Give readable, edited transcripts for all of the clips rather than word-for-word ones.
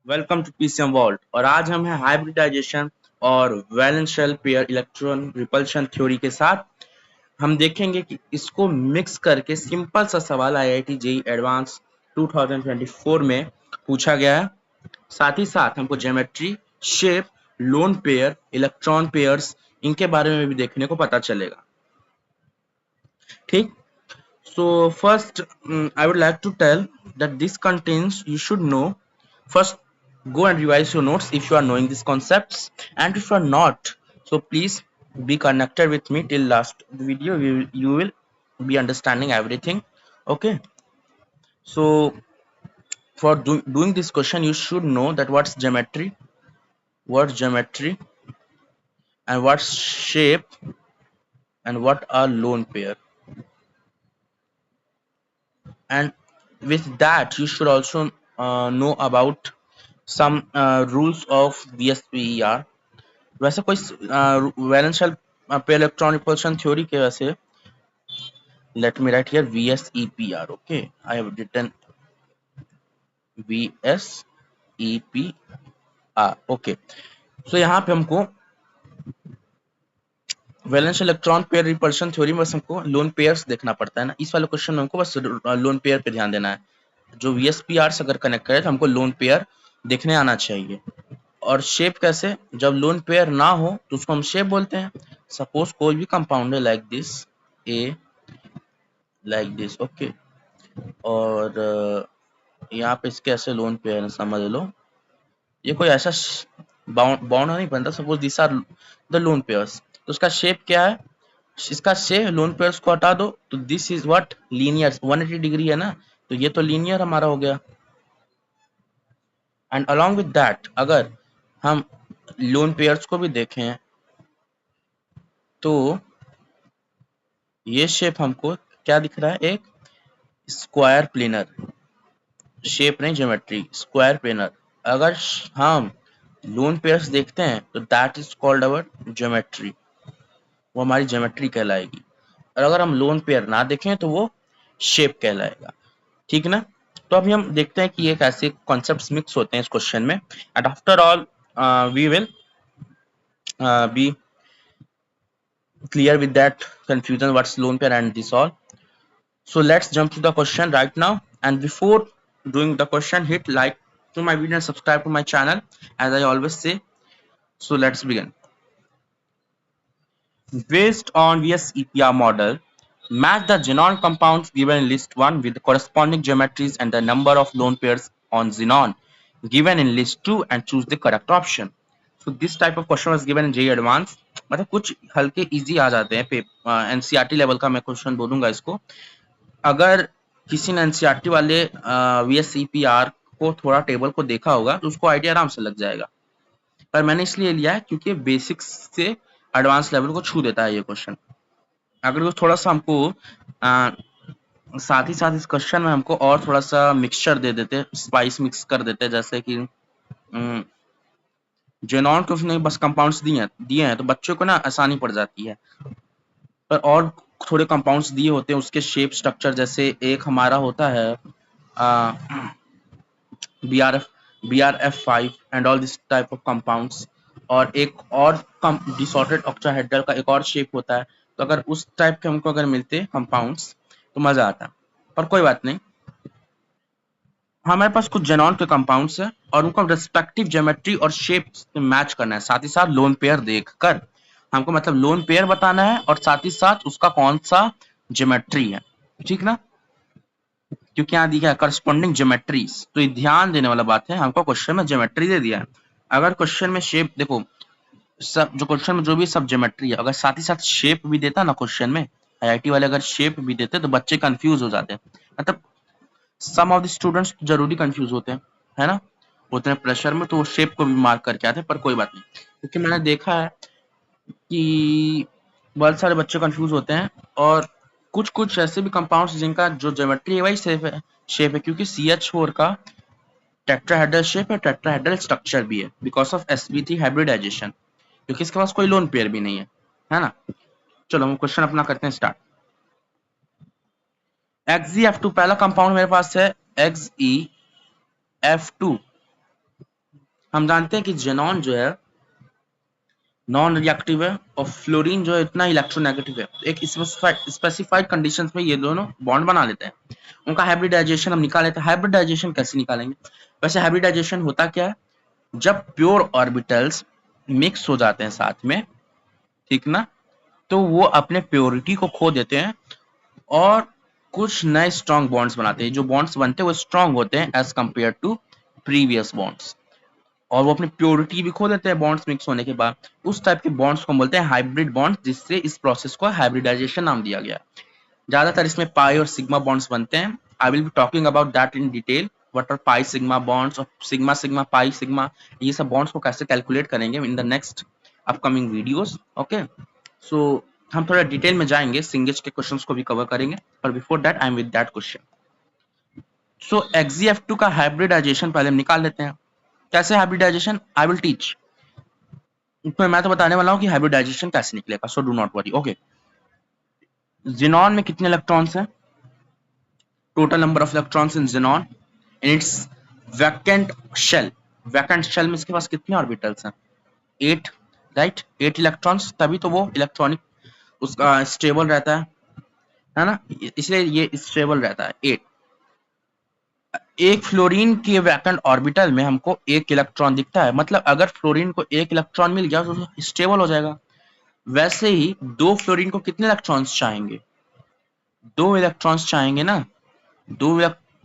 Welcome to PCM vault. और आज हम हैं हाइब्रिडाइजेशन और valence shell pair electron repulsion theory के साथ। हम देखेंगे कि इसको मिक्स करके सिंपल सा सवाल आईआईटी जेईई एडवांस 2024 में पूछा गया है। साथ ही साथ हमको geometry, shape, lone pair, electron pairs, इनके बारे में भी देखने को पता चलेगा। ठीक। So first, I would like to tell that this contains you should know. First, go and revise your notes if you are knowing these concepts, and if you are not, so please be connected with me till last the video. You will be understanding everything. Okay. So for doing this question, you should know that what's geometry, and what's shape, and what are lone pair. And with that, you should also know about some rules of VSPER. वैसे कोई valence shell पे electron repulsion theory के वैसे let me write here VSEPR. Okay, I have written VSEPR. Okay, so यहाँ पे हमको valence electron pair repulsion theory में बस हमको लोन पेयर्स देखना पड़ता है ना। इस वाले क्वेश्चन में हमको बस लोन पेयर पे ध्यान देना है। जो VSPR से अगर कनेक्ट करे तो हमको लोन पेयर देखने आना चाहिए। और शेप कैसे, जब लोन पेयर ना हो तो उसको हम शेप बोलते हैं। सपोज कोई भी कंपाउंड है like this A, like this. Okay, और यहाँ पे इसके ऐसे लोन पेयर समझ लो। ये कोई ऐसा बाउंड नहीं बनता। Suppose this are the lone pairs, तो उसका शेप क्या है? इसका शेप लोन पेयर्स को हटा दो तो this is what linear 180 degree है ना, तो ये तो लीनियर हमारा हो गया। एंड अलॉन्ग विद दैट अगर हम लोन पेयर्स को भी देखें तो ये शेप हमको क्या दिख रहा है? एक स्क्वायर प्लेनर शेप, नहीं ज्योमेट्री, स्क्वायर प्लेनर। अगर हम लोन पेयर्स देखते हैं तो that is called our geometry, वो हमारी ज्योमेट्री कहलाएगी। और अगर हम लोन पेयर ना देखें तो वो शेप कहलाएगा। ठीक ना? तो अभी हम देखते हैं कि ये कैसे कॉन्सेप्ट्स मिक्स होते हैं इस क्वेश्चन में। And after all we will be clear with that confusion what's lone pair and this all. So let's jump to the question right now. And before doing the question, hit like to my video and subscribe to my channel as I always say. So let's begin. Based on VSEPR model, match the xenon compounds given in list 1 with the corresponding geometries and the number of lone pairs on xenon given in list 2 and choose the correct option. So this type of question was given in JEE Advanced. मतलब कुछ हल्के easy आ जाते हैं। NCERT level का मैं question बोलूंगा इसको। अगर किसी ने एनसीईआरटी वाले VSEPR को थोड़ा टेबल को देखा होगा तो उसको आइडिया आराम से लग जाएगा। पर मैंने इसलिए लिया है क्योंकि बेसिक्स से एडवांस लेवल को छू देता है ये क्वेश्चन। अगर वो थोड़ा सा हमको साथ ही साथ इस क्वेश्चन में हमको और थोड़ा सा मिक्सचर दे देते, स्पाइस मिक्स कर देते, जैसे कि जेनॉन के उसने बस कंपाउंड्स दिए हैं तो बच्चों को ना आसानी पड़ जाती है। पर और थोड़े कंपाउंड्स दिए होते हैं उसके शेप स्ट्रक्चर, जैसे एक हमारा होता है BRF5 and all this type of compounds, और एक और डिसऑर्डर्ड ऑक्टाहेड्रल का एक और शेप होता है। तो अगर उस टाइप के हमको अगर मिलते कंपाउंड्स तो मजा आता। पर कोई बात नहीं, हमारे पास कुछ जेनॉन के कंपाउंड्स है और उनको रेस्पेक्टिव ज्योमेट्री और शेप मैच करना है। साथ ही साथ लोन पेयर देखकर हमको मतलब लोन पेयर बताना है और साथ ही साथ उसका कौन सा ज्योमेट्री है। ठीक ना? क्योंकि यहाँ दिया है करस्पॉन्डिंग ज्योमेट्रीज, तो ये ध्यान देने वाला बात है। हमको क्वेश्चन में ज्योमेट्री दे दिया है। अगर क्वेश्चन में शेप देखो, सब जो क्वेश्चन में जो भी सब ज्योमेट्री है, अगर साथ ही साथ शेप भी देता ना क्वेश्चन में, आईआईटी वाले अगर शेप भी देते तो बच्चे कंफ्यूज हो जाते हैं। मतलब सम ऑफ द स्टूडेंट्स जरूरी कंफ्यूज होते हैं, है ना, होते हैं प्रेशर में, तो वो शेप को भी मार्क करके आते हैं। पर कोई बात नहीं, क्योंकि मैंने देखा है कि बहुत सारे बच्चे कंफ्यूज होते हैं। और कुछ कुछ ऐसे भी कंपाउंड्स जिनका जो ज्योमेट्री है वही शेप है क्योंकि CH4 का टेट्राहेड्रल शेप है, टेट्राहेड्रल स्ट्रक्चर भी है बिकॉज ऑफ sp3 हाइब्रिडाइजेशन, क्योंकि इसके पास कोई लोन पेयर भी नहीं है ना। चलो हम क्वेश्चन अपना करते हैं स्टार्ट। XeF2 पहला कंपाउंड मेरे पास है XeF2। हम जानते हैं कि जेनॉन जो है नॉन रिएक्टिव है और फ्लोरीन जो है इतना इलेक्ट्रोनेगेटिव है। एक स्पेसिफाइड कंडीशंस में ये दोनों बॉन्ड बना लेते हैं। उनका हाइब्रिडाइजेशन हम निकाल लेते हैं। हाइब्रिडाइजेशन कैसे निकालेंगे? वैसे हाइब्रिडाइजेशन होता क्या है, जब प्योर ऑर्बिटल्स मिक्स हो जाते हैं साथ में, ठीक ना, तो वो अपने प्योरिटी को खो देते हैं और कुछ नए स्ट्रॉन्ग बॉन्ड्स बनाते हैं। जो बॉन्ड्स बनते हैं वो स्ट्रॉन्ग होते हैं as compare to previous bonds, और वो अपनी प्योरिटी भी खो देते हैं बॉन्ड्स मिक्स होने के बाद। उस टाइप के बॉन्ड्स को हम बोलते हैं हाइब्रिड बॉन्ड्स, जिससे इस प्रोसेस को हाइब्रिडाइजेशन नाम दिया गया। ज्यादातर इसमें पाई और सिग्मा बॉन्ड्स बनते हैं। I will be talking about that in detail, what are pi sigma bonds और सिग्मा सिग्मा पाई सिग्मा, ये सब बॉन्ड्स को कैसे कैलकुलेट करेंगे in the next upcoming videos. Okay, so हम थोड़ा डिटेल में जाएंगे, सिंगेज के क्वेश्चंस को भी कवर करेंगे, पर before that I am with that question. So XgF2 का हाइब्रिडाइजेशन पहले हम निकाल लेते हैं। कैसे हाइब्रिडाइजेशन, आई विल टीच। तो मैं तो बताने वाला हूँ कि हाइब्रिडाइजेशन कैसे निकलेगा, so do not worry. Okay, xenon में कितने इलेक्ट्रॉन्स हैं? Total number of electrons in xenon in its vacant shell. Vacant shell में इसके पास कितने ऑर्बिटल्स हैं? 8, राइट, 8 इलेक्ट्रॉन्स, तभी तो वो इलेक्ट्रॉनिक उसका स्टेबल रहता है ना, इसलिए ये स्टेबल रहता है। 8। एक फ्लोरीन के वैकेंट ऑर्बिटल में हमको 1 इलेक्ट्रॉन दिखता है, मतलब अगर फ्लोरीन को 1 इलेक्ट्रॉन मिल गया तो स्टेबल हो जाएगा। वैसे ही 2 फ्लोरीन को कितने इलेक्ट्रॉन्स चाहेंगे? 2 इलेक्ट्रॉन्स चाहेंगे ना।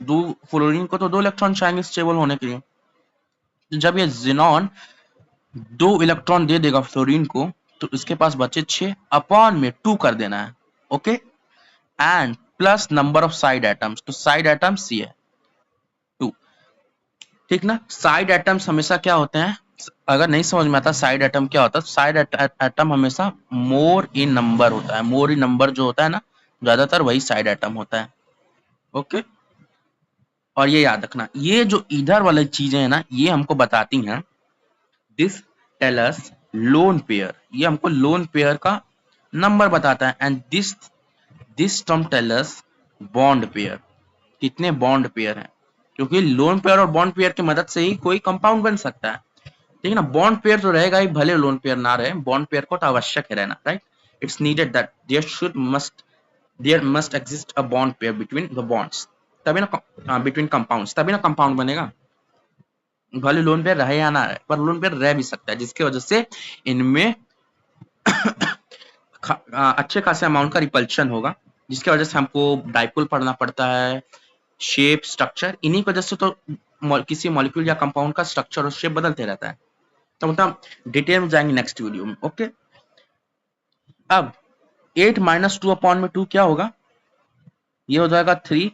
दो फ्लोरीन को तो 2 इलेक्ट्रॉन चाहेंगे स्टेबल होने के लिए। जब ये जिनॉन 2 इलेक्ट्रॉन दे देगा फ्लोरीन को, तो इसके पास बचे 6 अपॉन में 2 कर देना है। Okay, and plus number of side atoms, तो साइड एटम्स ये है 2, ठीक ना। साइड एटम्स हमेशा क्या होते हैं, अगर नहीं समझ में आता साइड एटम क्या होता है, साइड एटम हमेशा मोर इन नंबर होता है। मोर इन नंबर जो होता है ना, ज्यादातर वही साइड एटम होता है। ओके, और ये याद रखना, ये जो इधर वाली चीजें हैं ना, ये हमको बताती हैं this tell us lone pair, ये हमको लोन पेयर का नंबर बताता है। And this term tell us bond pair, कितने बॉन्ड पेयर हैं, क्योंकि लोन पेयर और बॉन्ड पेयर की मदद से ही कोई कंपाउंड बन सकता है, ठीक है ना। बॉन्ड पेयर तो रहेगा ही, भले लोन पेयर ना रहे, बॉन्ड पेयर को तो आवश्यक है रहना, right. It's needed that there must exist a bond pair between the bonds, तभी ना बिटवीन कंपाउंड्स, तभी ना कंपाउंड बनेगा। भले लोन पेयर रहे या ना रहे, पर लोन पेयर रह भी सकता है, जिसकी वजह से इनमें अच्छे खासे अमाउंट का रिपल्शन होगा, जिसकी वजह से हमको डाइपोल पढ़ना पड़ता है, शेप स्ट्रक्चर, इन्हीं की वजह से तो किसी मॉलिक्यूल या कंपाउंड का स्ट्रक्चर और शेप बदलते रहता है। तो मतलब डिटेल में जाएंगे नेक्स्ट वीडियो में। ओके, अब 8 - 2 अपॉन में 2 क्या होगा, ये हो जाएगा 3,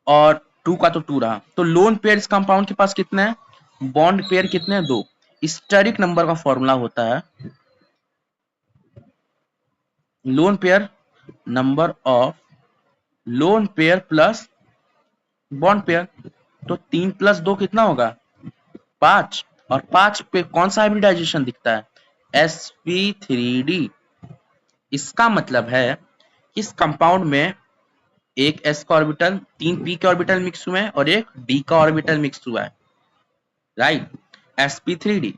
और 2 का तो 2 रहा। तो लोन पेयर इस कंपाउंड के पास कितने हैं, बॉन्ड पेयर कितने हैं, 2। स्टेरिक नंबर का फॉर्मूला होता है lone pair number of lone pair plus bond pair. तो 3 + 2 कितना होगा, 5, और 5 पे कौन सा हाइब्रिडाइजेशन दिखता है, sp3d। इसका मतलब है इस कंपाउंड में एक s का ऑर्बिटल, 3 p के ऑर्बिटल मिक्स हुए हैं और एक d का ऑर्बिटल मिक्स हुआ है, राइट, sp3d।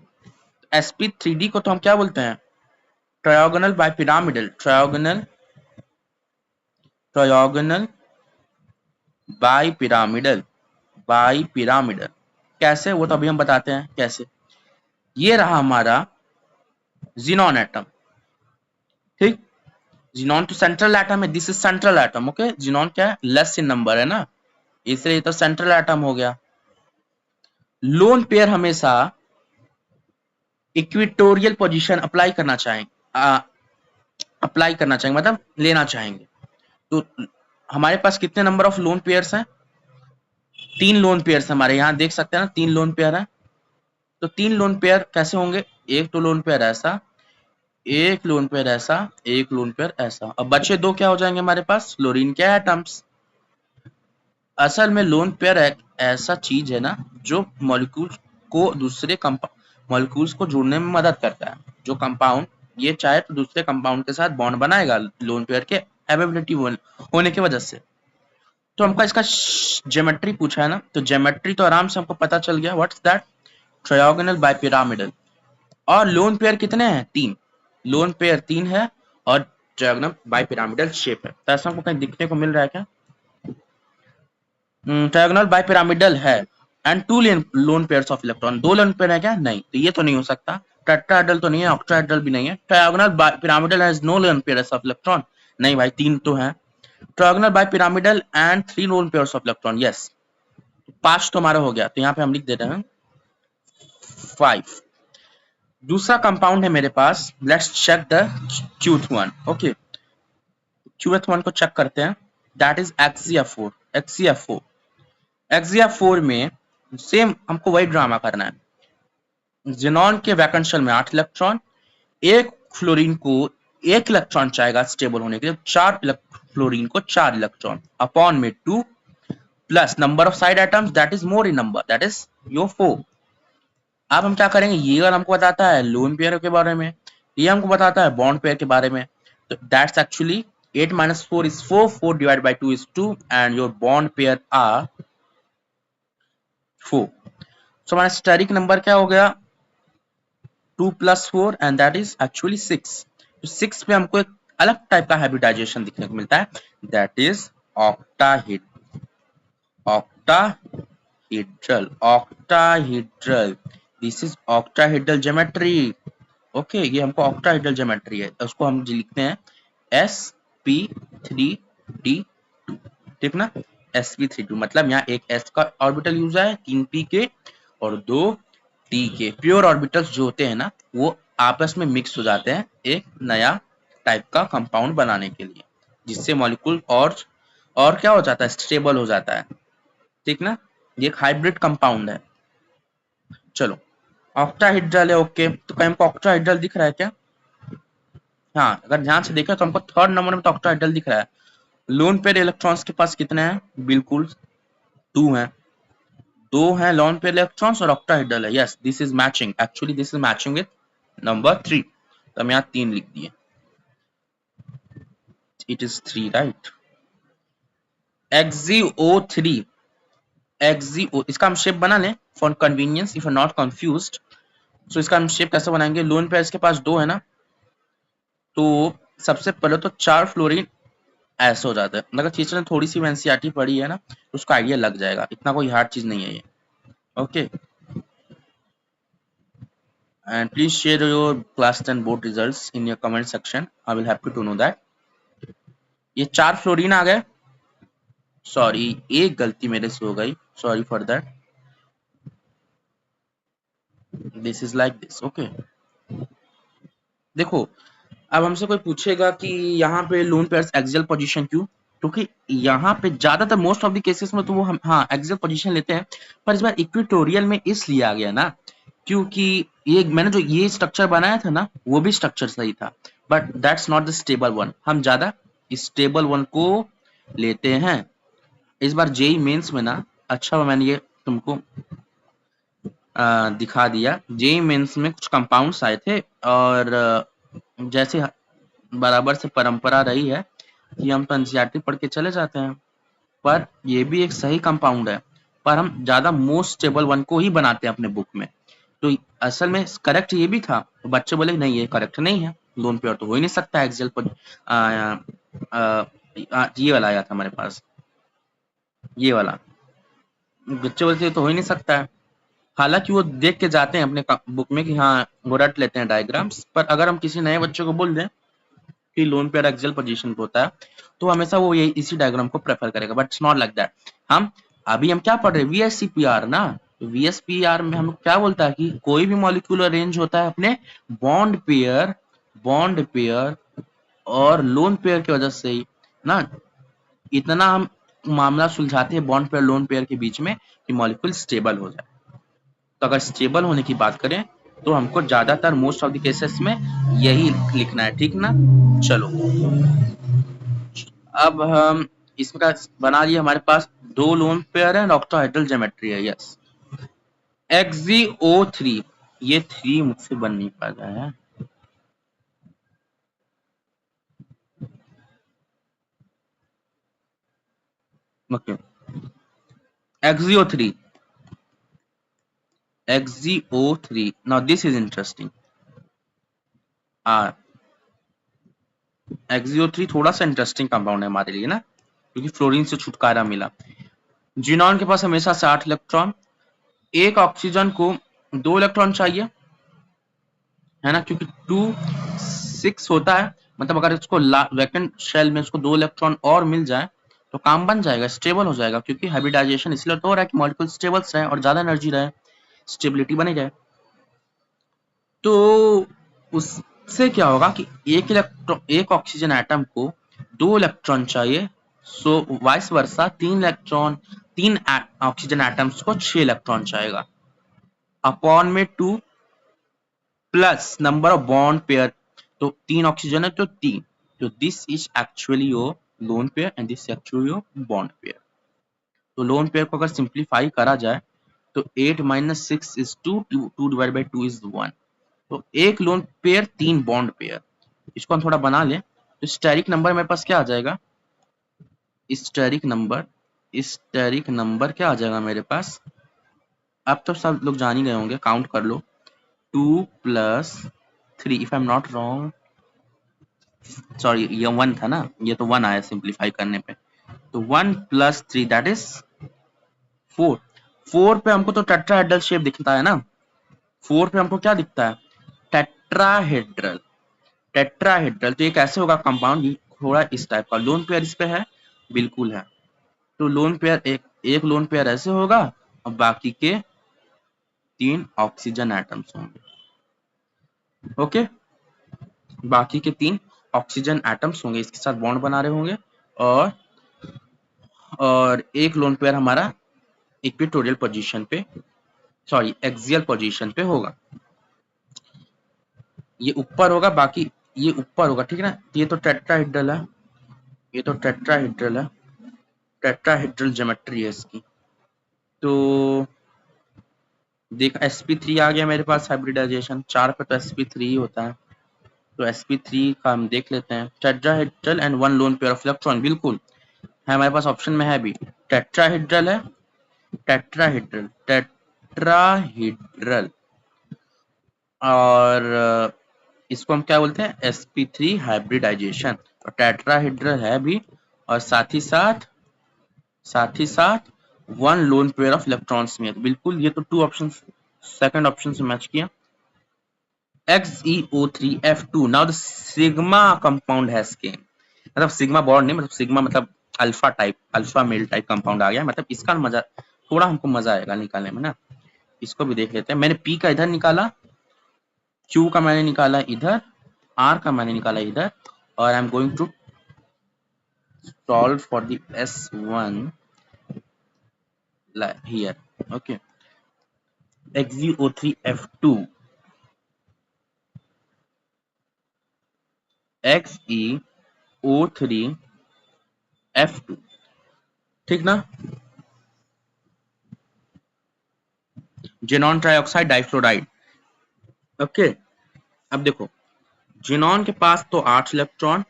sp3d को तो हम क्या बोलते हैं, ट्रायगोनल बाइपिरामिडल, ट्रायगोनल बाइपिरामिडल। कैसे, वो तो अभी हम बताते हैं कैसे। ये रहा हमारा जिनॉन एटम, ठीक। जिनॉन तो सेंट्रल एटम है, this is central atom. Okay, xenon क्या है, लेस इन नंबर है ना, इसलिए तो सेंट्रल एटम हो गया। लोन पेयर हमेशा इक्विटोरियल पोजीशन अप्लाई करना चाहेंगे, मतलब लेना चाहेंगे। तो हमारे पास कितने नंबर ऑफ लोन पेयर्स हैं, 3 लोन पेयर्स हमारे यहाँ देख सकते हैं ना, 3 लोन पेयर है। तो 3 लोन पेयर कैसे होंगे, एक तो लोन पेयर ऐसा, एक लोन पेयर ऐसा, एक लोन पेयर ऐसा, अब बचे 2 क्या हो जाएंगे हमारे पास, फ्लोरीन के एटम्स। असल में लोन पेयर एक ऐसा चीज है ना, जो मॉलिक्यूल्स को दूसरे मॉलिक्यूल्स को जोड़ने में मदद करता है। जो कंपाउंड ये चाहे तो दूसरे कंपाउंड के साथ बॉन्ड बनाएगा, लोन पेयर के अवेलेबिलिटी होने की वजह से। तो हमको इसका ज्योमेट्री पूछा है ना, तो ज्योमेट्री तो आराम से हमको पता चल गया, व्हाट्स दैट, ट्रायगोनल बाइपिरामिडल। और लोन पेयर कितने हैं? 3। लोन पेयर 3 है और ट्रायगोनल बाइपिरामिडल शेप है। तो ऐसा हमको कहीं दिखने को मिल रहा है क्या? ट्रायगोनल बाइपिरामिडल है and 2 loan pairs of electron. 2 lone pair है क्या? नहीं, तो ये तो नहीं हो सकता। टेट्राहेड्रल तो नहीं है, ऑक्टाहेड्रल भी नहीं है। Trigonal bipyramidal has no lone pairs of electron. नहीं भाई, 3 तो है। Trigonal bipyramidal and 3 lone pairs of electron. Yes, 5 तो हमारा हो गया, तो यहाँ पे हम लिख देते हैं 5। दूसरा कंपाउंड है मेरे पास, let's check the qth one. Okay, qth one को चेक करते हैं। That is XeF4। XeF4 में सेम हमको वही ड्रामा करना है। जेनॉन के वैकेंट शेल में 8 इलेक्ट्रॉन, एक फ्लोरीन को 1 इलेक्ट्रॉन चाहेगा स्टेबल होने के लिए, 4 फ्लोरीन को 4 इलेक्ट्रॉन अपॉन में 2 plus number of side atoms that is more in number, that is your 4। अब हम क्या करेंगे, ये वाला हमको बताता है लोन पेयर के बारे में, ये हमको बताता है बॉन्ड पेयर के बारे में। तो that's actually 8 - 4 is 4, 4 divided by 2 is 2 and your bond pair are 4। So हमारा स्टेरिक नंबर क्या हो गया? 2 + 4 and that is actually 6। तो 6 पे हमको एक अलग टाइप का हाइब्रिडाइजेशन दिखने को मिलता है, that is octahedral. This is octahedral geometry. Okay, ये हमको ऑक्टाहेड्रल ज्योमेट्री है, उसको हम लिखते हैं sp3d2। ठीक ना? sp32 मतलब यहाँ एक s का ऑर्बिटल यूज है, 3 p के और 2 t के। प्योर ऑर्बिटल्स जो होते हैं ना, वो आपस में मिक्स हो जाते हैं एक नया टाइप का कंपाउंड बनाने के लिए, जिससे मॉलिक्यूल और क्या हो जाता है? स्टेबल हो जाता है। ठीक ना? ये एक हाइब्रिड कंपाउंड है। चलो, ऑक्टाहेड्रल है। ओके, तो कहीं हमको ऑक्टाहेड्रल दिख रहा है क्या? हाँ, अगर ध्यान से देखा तो हमको 3rd नंबर में तो ऑक्टाहेड्रल दिख रहा है। लोन पेयर इलेक्ट्रॉन्स के पास कितने हैं? बिल्कुल 2 हैं। 2 हैं लोन पेयर इलेक्ट्रॉन्स और ऑक्टाहेड्रल है। Yes, this is matching, actually this is matching with number 3। तो हम यहाँ 3 लिख दिए। It is 3, right? XeO3, इसका हम शेप बना लें for convenience if you are not confused. So इसका हम शेप कैसे बनाएंगे? लोन पेयर के पास 2 है ना, तो सबसे पहले तो 4 फ्लोरीन ऐसे हो जाता है। अगर टीचर ने थोड़ी सी एनसीईआरटी पढ़ी है ना, तो उसका आइडिया लग जाएगा, इतना कोई हार्ड चीज नहीं है ये। Okay, and please share your class 10 board results in your comment section, I will happy to know that. ये 4 फ्लोरीन आ गए। सॉरी, एक गलती मेरे से हो गई, sorry for that. This is like this. Okay, देखो, अब हमसे कोई पूछेगा कि यहाँ पे लोन पेयर्स एक्सियल पोजीशन क्यों? क्योंकि यहाँ पे ज्यादातर मोस्ट ऑफ द केसेस में तो वो हम हाँ एक्सियल पोजीशन लेते हैं, पर इस बार इक्वेटोरियल में इसलिए आ गया ना, क्योंकि ये मैंने जो ये स्ट्रक्चर बनाया था ना, वो भी स्ट्रक्चर सही था, but that's not the stable one. हम ज्यादा स्टेबल वन को लेते हैं। इस बार जेई मेंस में ना, अच्छा मैंने ये तुमको दिखा दिया। जेई मेंस में कुछ कंपाउंड्स आए थे और जैसे बराबर से परंपरा रही है कि हम तो एनसीईआरटी पढ़ के चले जाते हैं, पर ये भी एक सही कंपाउंड है, पर हम ज्यादा मोस्ट स्टेबल वन को ही बनाते हैं अपने बुक में। तो असल में करेक्ट ये भी था, तो बच्चे बोले नहीं ये करेक्ट नहीं है, लोन पेयर तो हो ही नहीं सकता एक्सेल पर। ये वाला आया था हमारे पास, ये वाला, बच्चे बोलते तो हो ही नहीं सकता है। हालांकि वो देख के जाते हैं अपने बुक में कि हाँ वो रट लेते हैं डायग्राम्स, पर अगर हम किसी नए बच्चे को बोल दें कि लोन पेयर एक्सियल पोजीशन पे होता है, तो हमेशा वो ये इसी डायग्राम को प्रेफर करेगा, but it's not like that. हम क्या पढ़ रहे हैं? VSCPR ना। VSPR में हम क्या बोलता है कि कोई भी मॉलिक्यूल अरेंज होता है अपने बॉन्ड पेयर और लोन पेयर की वजह से ही ना। इतना हम मामला सुलझाते हैं बॉन्ड पेयर लोन पेयर के बीच में कि मॉलिक्यूल स्टेबल हो जाए। तो अगर स्टेबल होने की बात करें तो हमको ज्यादातर मोस्ट ऑफ द केसेस में यही लिखना है। ठीक ना? चलो, अब हम इसका बना लिए, हमारे पास 2 लोन पेयर है, ऑक्टाहेड्रल ज्योमेट्री है। यस, XeO3, ये 3 मुझसे बन नहीं पा रहा है। Okay, XeO3 XgO3. Now this is interesting. XgO3 थोड़ा सा इंटरेस्टिंग कंपाउंड है हमारे लिए ना, क्योंकि फ्लोरीन से छुटकारा मिला। जिनॉन के पास हमेशा 60 इलेक्ट्रॉन, एक ऑक्सीजन को 2 इलेक्ट्रॉन चाहिए, है ना, क्योंकि 2 6 होता है, मतलब अगर इसको वैकेंट शेल में इसको 2 इलेक्ट्रॉन और मिल जाए तो काम बन जाएगा, स्टेबल हो जाएगा, क्योंकि हाइब्रिडाइजेशन इसलिए तो हो रहा है कि मॉलिक्यूल स्टेबल्स रहे और ज्यादा एनर्जी रहे, स्टेबिलिटी बनी रहे। तो उससे क्या होगा कि एक ऑक्सीजन एटम को 2 इलेक्ट्रॉन चाहिए, सो वाइस वर्सा 3 ऑक्सीजन एटम्स को 6 इलेक्ट्रॉन चाहेगा, अपॉन में 2 plus number of bond pair, तो 3 ऑक्सीजन है तो 3, तो this is actually your lone pair and this actually your bond pair. तो लोन पेयर को अगर सिंप्लीफाई करा जाए तो 8 - 6 is 2, 2 divided by 2 is 1, तो एक लोन पेयर 3 बॉन्ड पेयर। इसको हम थोड़ा बना लें तो स्टेरिक नंबर मेरे पास क्या आ जाएगा, स्टेरिक नंबर क्या आ जाएगा मेरे पास, अब तो सब लोग जान ही गए होंगे, काउंट कर लो, 2 + 3 if I am not wrong, sorry ये 1 था ना, ये तो 1 आया सिंप्लीफाई करने पे, तो 1 + 3 दैट इज 4। 4 पे हमको तो टेट्राहेड्रल शेप दिखता है ना, 4 पे हमको क्या दिखता है, टेट्राहेड्रल। तो ये कैसे होगा कंपाउंड, थोड़ा इस टाइप का, लोन पेयर इस पे है, बिल्कुल है, तो लोन पेयर एक लोन पेयर ऐसे होगा और बाकी के 3 ऑक्सीजन एटम्स होंगे। ओके, बाकी के 3 ऑक्सीजन एटम्स होंगे, इसके साथ बॉन्ड बना रहे होंगे, और एक लोन पेयर हमारा इक्वेटोरियल पोजीशन पे, सॉरी एक्सियल पोजीशन पे होगा, ये ऊपर होगा, बाकी ये ऊपर होगा, ठीक है ना। ये तो टेट्राहेड्रल है, ये तो टेट्राहेड्रल है, टेट्राहेड्रल ज्योमेट्री है इसकी। तो देख sp3 आ गया मेरे पास, हाइब्रिडाइजेशन 4 पे तो sp3 ही होता है, तो sp3 का हम देख लेते हैं, tetrahedral and 1 lone pair of electron, बिल्कुल है हमारे पास, ऑप्शन में है भी, टेट्राहेड्रल है, टेट्राहेड्रल और इसको हम क्या बोलते हैं, sp3 हाइब्रिडाइजेशन, तो टेट्राहेड्रल है भी, और साथ ही साथ 1 लोन पेयर ऑफ इलेक्ट्रॉन्स में है, तो बिल्कुल ये तो 2 ऑप्शन सेकंड ऑप्शन से मैच किया। XeO3F2, now the sigma compound has came, मतलब सिग्मा बॉन्ड नहीं, मतलब सिग्मा मतलब alpha type, alpha male type compound आ गया, मतलब इसका मजा थोड़ा हमको मजा आएगा निकालने में ना, इसको भी देख लेते हैं। मैंने P का इधर निकाला, Q का मैंने निकाला इधर, R का मैंने निकाला इधर, और I am going to solve for the S1 here. Okay, XeO3F2, XeO3F2, ठीक ना, जेनॉन ट्राइऑक्साइड डाइफ्लोराइड। ओके, अब देखो जेनॉन के पास तो 8 इलेक्ट्रॉन,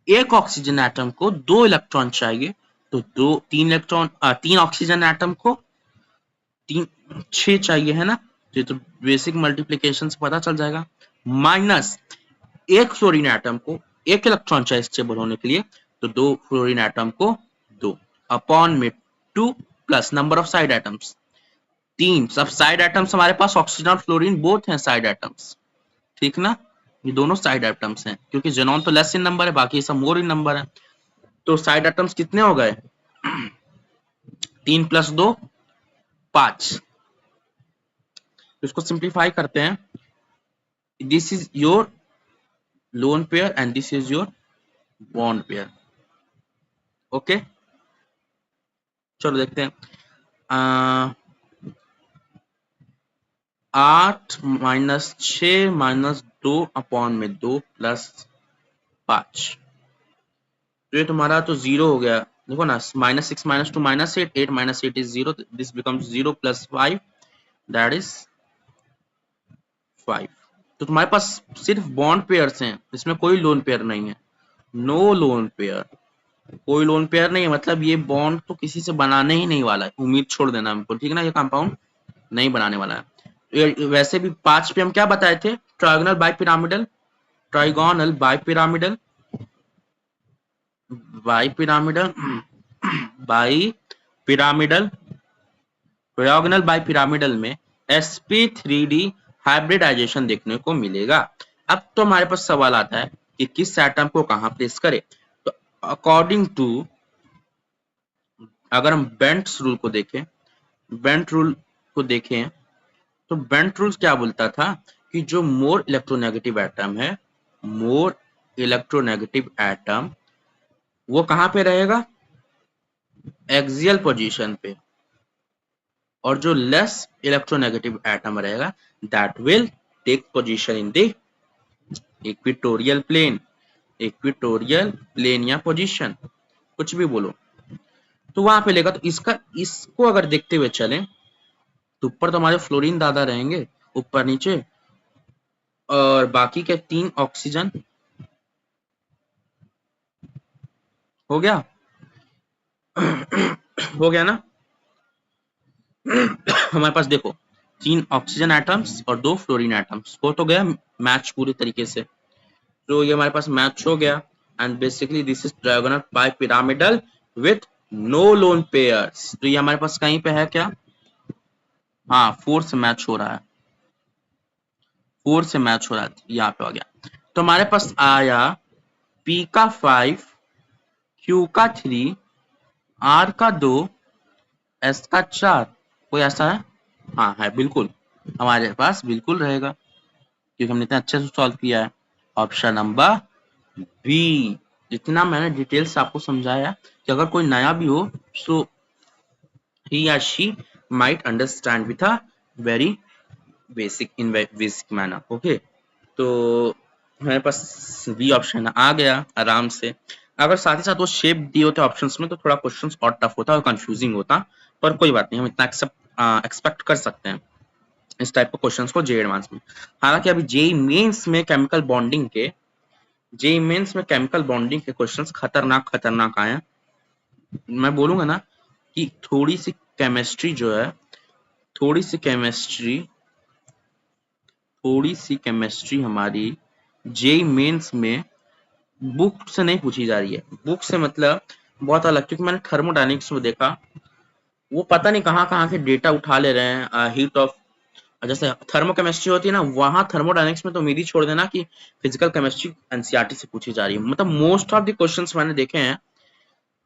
एक ऑक्सीजन एटम को 2 इलेक्ट्रॉन चाहिए, तो 3 ऑक्सीजन एटम को 6 चाहिए, है ना, ये तो बेसिक मल्टीप्लिकेशन से पता चल जाएगा, माइनस एक फ्लोरीन एटम को 1 इलेक्ट्रॉन चाहिए स्टेबल होने के लिए, तो 2 फ्लोरीन एटम को 2, अपॉन में 2 plus number of side atoms 3, सब साइड एटम्स हमारे पास ऑक्सीजन और फ्लोरीन बोथ हैं साइड एटम्स, ठीक ना, ये दोनों साइड एटम्स हैं, क्योंकि जेनॉन तो लेस इन नंबर है, बाकी सब मोर इन नंबर है, तो साइड एटम्स कितने हो गए, 3 + 2 5, इसको सिंप्लीफाई करते हैं, this is your lone pair and this is your bond pair. Okay, चलो देखते हैं, 8 - 6 - 2 अपॉन में 2 + 5, तो ये तुम्हारा तो 0 हो गया, देखो ना, -6 - 2 -8, 8 - 8 is 0, this becomes 0 + 5 that is 5, तो तुम्हारे पास सिर्फ बॉन्ड पेयर्स हैं, इसमें कोई लोन पेयर नहीं है, नो लोन पेयर, कोई लोन पेयर नहीं है, मतलब ये बॉन्ड तो किसी से बनाने ही नहीं वाला है, उम्मीद छोड़ देना हमको, ठीक है ना, ये कंपाउंड नहीं बनाने वाला है। वैसे भी 5 पे हम क्या बताए थे, trigonal bi pyramidal, trigonal bi pyramidal, bi pyramidal, bi pyramidal, trigonal bi pyramidal में sp3d हाइब्रिडाइजेशन देखने को मिलेगा। अब तो हमारे पास सवाल आता है कि किस एटम को कहां प्लेस करें। तो अकॉर्डिंग टू, अगर हम बेंट्स रूल को देखें, बेंट रूल को देखें तो बेंट रूल क्या बोलता था कि जो मोर इलेक्ट्रोनेगेटिव एटम है, मोर इलेक्ट्रोनेगेटिव एटम, वो कहां पे रहेगा, एक्सियल पोजीशन पे, और जो लेस इलेक्ट्रोनेगेटिव एटम रहेगा that will take position in the equatorial plane, equatorial plane या पोजीशन, कुछ भी बोलो, तो वहां पे लेगा। तो इसको अगर देखते हुए चलें तो ऊपर तो हमारे फ्लोरीन दादा रहेंगे, ऊपर नीचे, और बाकी के 3 ऑक्सीजन, हो गया, हो गया ना। हमारे पास देखो 3 ऑक्सीजन एटम्स और 2 फ्लोरीन एटम्स, हो तो गया मैच पूरी तरीके से। तो ये हमारे पास मैच हो गया, and basically this is trigonal bipyramidal with no lone pairs. तो ये हमारे पास कहीं पे है क्या, हाँ 4 से मैच हो रहा है, 4 से मैच हो रहा है, यहाँ पे आ गया। तो हमारे पास आया P का 5, Q का 3, R का 2, S का 4, कोई ऐसा है, हाँ है बिल्कुल, हमारे पास बिल्कुल रहेगा क्योंकि हमने इतना अच्छे से सॉल्व किया है। Option number B. जितना मैंने डिटेल्स आपको समझाया कि अगर कोई नया भी हो सो he or she might understand with a very basic manner, okay। तो हमारे पास बी ऑप्शन आ गया आराम से। अगर साथ ही साथ वो शेप दिए होते ऑप्शंस में तो थोड़ा क्वेश्चंस और टफ होता और कंफ्यूजिंग होता, पर कोई बात नहीं, हम इतना एक्सपेक्ट कर सकते हैं इस टाइप के क्वेश्चंस को जे एडवांस में। हालांकि अभी जेई मेंस में केमिकल बॉन्डिंग के, जेई मेंस में केमिकल बॉन्डिंग के क्वेश्चंस खतरनाक खतरनाक आए हैं। मैं बोलूंगा ना कि थोड़ी सी केमिस्ट्री जो है, थोड़ी सी केमिस्ट्री, थोड़ी सी केमिस्ट्री हमारी जेई मेंस में बुक से नहीं पूछी जा रही है। बुक से मतलब बहुत अलग, क्योंकि मैंने थर्मोडायनेमिक्स में देखा वो पता नहीं कहाँ कहाँ के डेटा उठा ले रहे हैं, हीट ऑफ, जैसे थर्मोकेमिस्ट्री होती है ना, वहां थर्मोडायनेमिक्स में तो उम्मीद ही छोड़ देना कि फिजिकल केमिस्ट्री एनसीईआरटी से पूछी जा रही है। मतलब मोस्ट ऑफ द क्वेश्चंस मैंने देखे हैं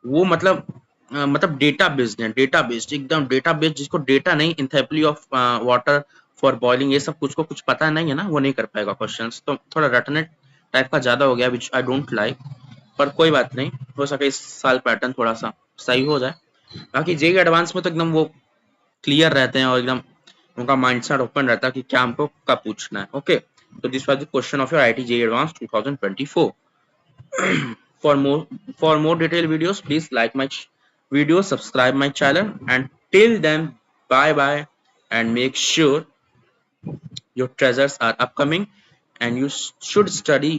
वो मतलब डेटा बेस्ड है, डेटा बेस्ड, एकदम डेटा बेस्ड, जिसको डेटा नहीं, इंथैप्ली ऑफ वाटर फॉर बॉइलिंग, ये सब कुछ को कुछ पता नहीं है ना, वो नहीं कर पाएगा क्वेश्चंस। तो थोड़ा रटनेट टाइप का ज्यादा हो गया विच आई डोंट लाइक, पर कोई बात नहीं, हो सके इस साल पैटर्न थोड़ा सा सही हो जाए। बाकी जेई एडवांस में तो एकदम वो क्लियर रहते हैं और एकदम उनका माइंडसेट ओपन रहता है कि क्या हमको कब पूछना है, ओके। तो this was the question of your IIT JEE advance 2024। For more detailed videos, please like my video, subscribe my channel, and till then, bye bye, and make sure your treasures are upcoming, and you should study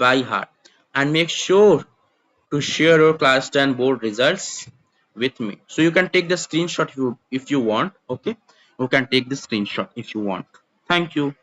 by heart, and make sure to share your class 10 board results with me. So you can take the screenshot if you want, okay. You can take the screenshot if you want. Thank you.